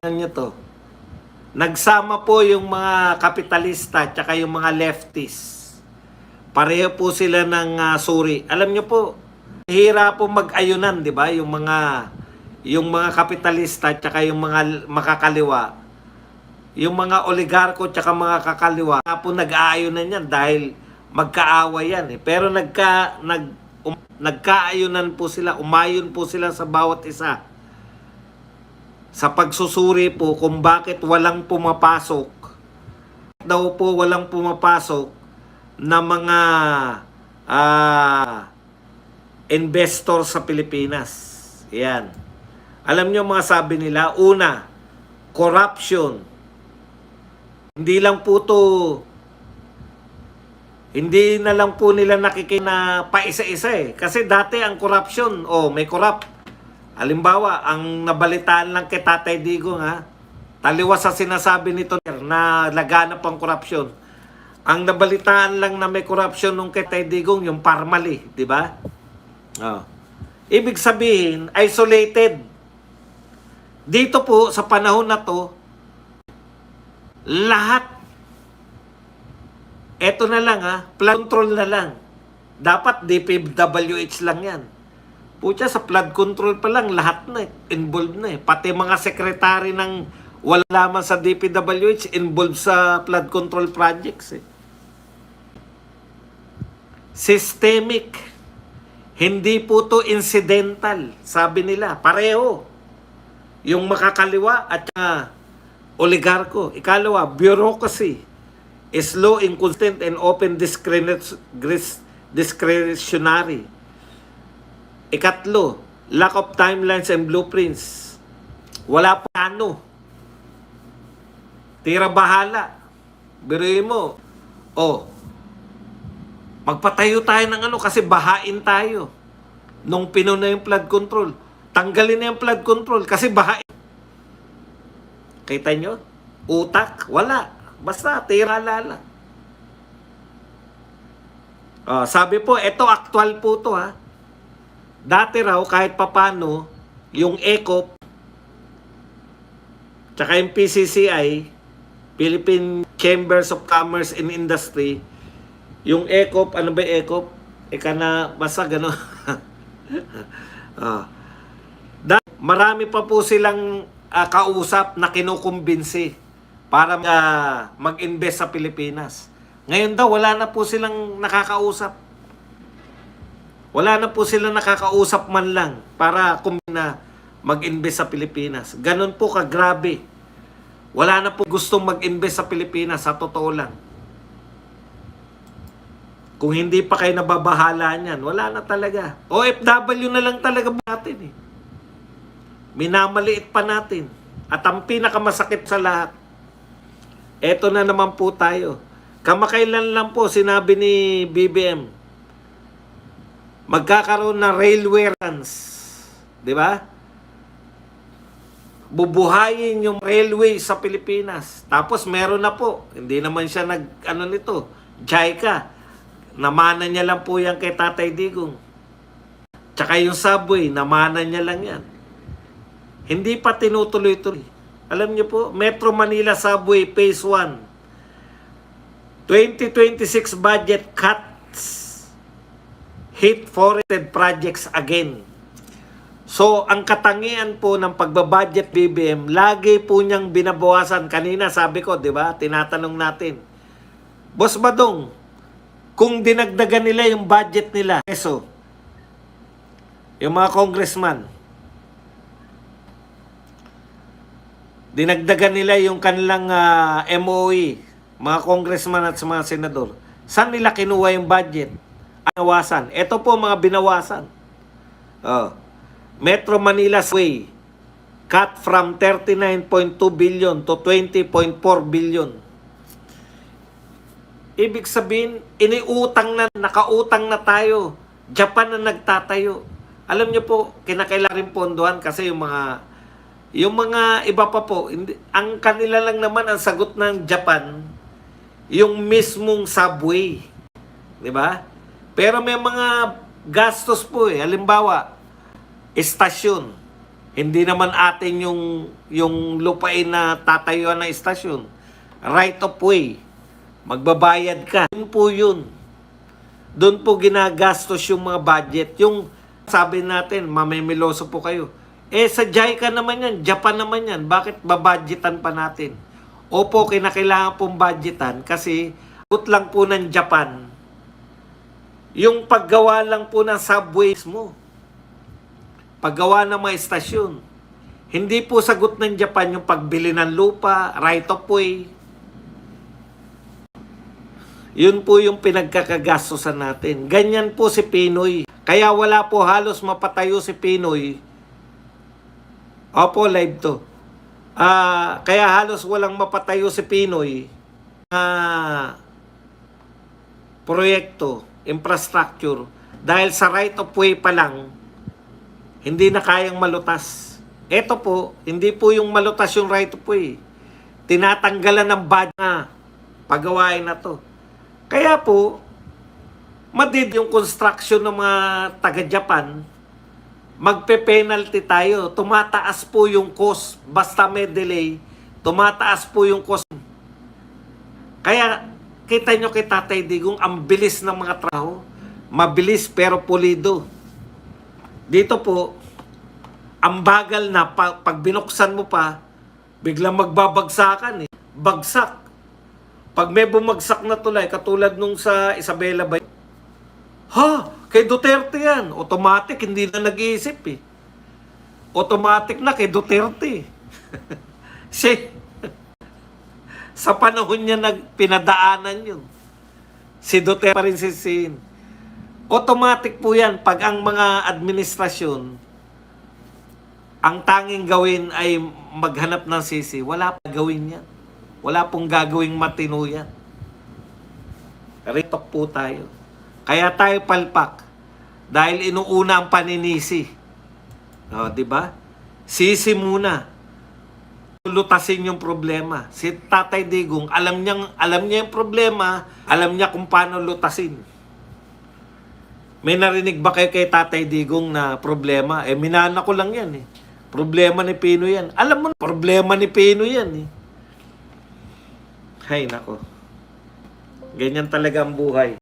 Ano nyo to? Nagsama po yung mga kapitalista at yung mga leftists. Pareho po sila ng suri. Alam nyo po, hira po mag-ayunan, di ba? Yung mga kapitalista at yung mga makakaliwa. Yung mga oligarko at mga kakaliwa, po nag-aayunan yan dahil magkaaway yan. Pero nagkaayunan po sila, umayon po sila sa bawat isa. Sa pagsusuri po kung bakit walang pumapasok. Daw po walang pumapasok na mga investor sa Pilipinas. Yan. Alam nyo mga sabi nila, una, corruption. Hindi na lang po nila nakikina pa isa-isa eh. Kasi dati ang corruption, may corrupt. Halimbawa, ang nabalitaan lang kay Tatay Digong taliwas sa sinasabi nito na laganap ang korupsyon. Ang nabalitaan lang na may korupsyon nung kay Tatay Digong, yung Parmali, di ba? Ibig sabihin, isolated. Dito po, sa panahon na to, lahat, eto na lang flood control na lang. Dapat DPWH lang yan. Pucha, sa flood control pa lang, lahat na involved na eh. Pati mga sekretary ng wala man sa DPWH, involved sa flood control projects eh. Systemic. Hindi po to incidental. Sabi nila, pareho. Yung makakaliwa at oligarko. Ikalawa, bureaucracy. Slow, inconsistent, and often discretionary. Ikatlo, lack of timelines and blueprints. Wala plano. Tira bahala. Biruin mo. Magpatayo tayo ng kasi bahain tayo. Nung pinuna yung flood control. Tanggalin na yung flood control kasi bahain. Kita nyo? Utak? Wala. Basta tira lala. Sabi po, ito actual po to Dati raw, kahit papano, yung ECOP, tsaka yung PCCI, Philippine Chambers of Commerce and Industry, yung ECOP, ano ba yung ECOP? Basta gano'n. Marami pa po silang kausap na kinukumbinsi para mag-invest sa Pilipinas. Ngayon daw, wala na po silang nakakausap. Wala na po sila nakakausap man lang para mag-invest sa Pilipinas. Ganon po kagrabe. Wala na po gustong mag-invest sa Pilipinas, sa totoo lang. Kung hindi pa kayo nababahala niyan, wala na talaga. OFW na lang talaga natin eh. Minamaliit pa natin. At ang pinakamasakit sa lahat, eto na naman po tayo. Kamakailan lang po sinabi ni BBM, magkakaroon na railway runs. Di ba? Bubuhayin yung railway sa Pilipinas. Tapos meron na po. Hindi naman siya nito. JICA. Namana niya lang po yan kay Tatay Digong. Tsaka yung subway, namana niya lang yan. Hindi pa tinutuloy-tuloy. Alam niyo po, Metro Manila Subway Phase 1. 2026 budget cuts. Hit forested projects again. So, ang katangian po ng pagbabudget BBM, lagi po niyang binabawasan. Kanina sabi ko, di ba? Tinatanong natin. Boss Badong, kung dinagdagan nila yung budget nila, yung mga congressman, dinagdagan nila yung kanilang MOE, mga congressman at mga senador, saan nila kinuha yung budget? Binawasan. Ito po mga binawasan. Metro Manila Way, cut from 39.2 billion to 20.4 billion. Ibig sabihin, nakautang na tayo. Japan na nagtatayo. Alam niyo po, kinakailangan rin pondohan kasi yung mga iba pa po, ang kanila lang naman ang sagot ng Japan, yung mismong subway. Di ba? Pero may mga gastos po Halimbawa, estasyon. Hindi naman atin yung lupain na tatayuan na istasyon. Right of way. Magbabayad ka. Yun po yun. Doon po ginagastos yung mga budget. Yung sabi natin, mamimiloso po kayo. Sa JICA naman yan, Japan naman yan. Bakit babudgetan pa natin? Opo, kinakailangan pong budgetan kasi gut lang po ng Japan. Yung paggawa lang po ng subways mo. Paggawa ng mga estasyon. Hindi po sagot ng Japan yung pagbili ng lupa, right of way. Yun po yung pinagkakagastosan natin. Ganyan po si Pinoy. Kaya wala po halos mapatayo si Pinoy. Opo, live to. Kaya halos walang mapatayo si Pinoy na proyekto, infrastructure. Dahil sa right of way pa lang, hindi na kayang malutas. Ito po, hindi po yung malutas yung right of way. Tinatanggalan ng budget na pagawain na to. Kaya po, madid yung construction ng mga taga-Japan, magpe-penalty tayo. Tumataas po yung cost. Basta may delay, tumataas po yung cost. Kaya, kita nyo kay Tatay Digong, ang bilis ng mga trabaho. Mabilis pero pulido. Dito po, ang bagal na pag binuksan mo pa, biglang magbabagsakan eh. Bagsak. Pag may bumagsak na tulay, katulad nung sa Isabela Bay, kay Duterte yan. Automatic, hindi na nag-iisip eh. Automatic na kay Duterte. Sa panahon niya pinadaanan yun. Si Duterte pa rin sisihin. Automatic po yan pag ang mga administrasyon ang tanging gawin ay maghanap ng sisi. Wala pong gawin yan. Wala pong gagawing matino yan. Ritok po tayo. Kaya tayo palpak. Dahil inuuna ang paninisi. Di ba? Sisi muna. Lutasin yung problema. Si Tatay Digong, alam niya yung problema, alam niya kung paano lutasin. May narinig ba kayo kay Tatay Digong na problema? Minana ko lang yan eh. Problema ni Pinoy yan. Alam mo, problema ni Pinoy yan eh. Hay nako. Ganyan talaga ang buhay.